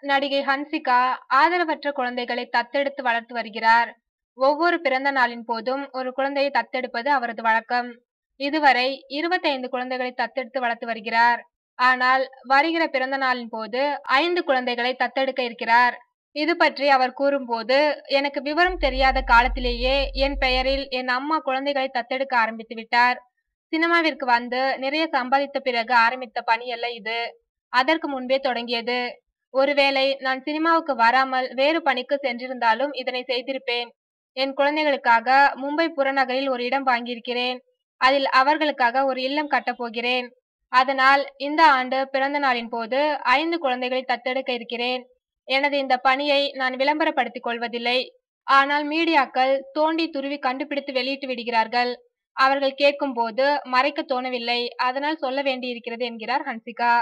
நடிகை ஹன்சிகா ஆதரவற்ற குழந்தைகளை தத்தெடுத்து வளர்த்து வருகிறார். ஒவ்வொரு பிறந்த நாளின் போதும் ஒரு குழந்தையை தத்தெடுப்பது அவரது வழக்கம். இதுவரை 25 குழந்தைகளை தத்தெடுத்து வளர்த்து வருகிறார். ஆனால் வருகிற பிறந்த நாளின் போது 5 குழந்தைகளை தத்தெடுக்க இருக்கிறார். இது பற்றி அவர் கூறும்போது, எனக்கு விவரம் தெரியாத காலத்திலேயே என் பெயரில் என் அம்மா குழந்தைகளை தத்தெடுக்க ஆரம்பித்து விட்டார். சினிமாவிற்கு வந்து நிறைய சம்பாதித்த பிறகு ஆரம்பித்த பணி அல்ல இது. அதற்கு முன்பே தொடங்கியது. ஒருவேளை நான் சினிமாவுக்கு வராமல் வேறு பணிக்கு சென்றிருந்தாலும் இதனை செய்திருப்பேன். என் குழந்தைகளுக்காக மும்பை புறநகரில் ஒரு இடம் வாங்கியிருக்கிறேன். அதில் அவர்களுக்காக ஒரு இல்லம் கட்டப்போகிறேன். அதனால் இந்த ஆண்டு பிறந்த நாளின் போது 5 குழந்தைகளை தத்தெடுக்க இருக்கிறேன். எனது இந்த பணியை நான் விளம்பரப்படுத்திக் கொள்வதில்லை. ஆனால் மீடியாக்கள் தோண்டி துருவி கண்டுபிடித்து வெளியிட்டு விடுகிறார்கள். அவர்கள் கேட்கும் போது மறைக்க தோணவில்லை. அதனால் சொல்ல வேண்டியிருக்கிறது என்கிறார் ஹன்சிகா.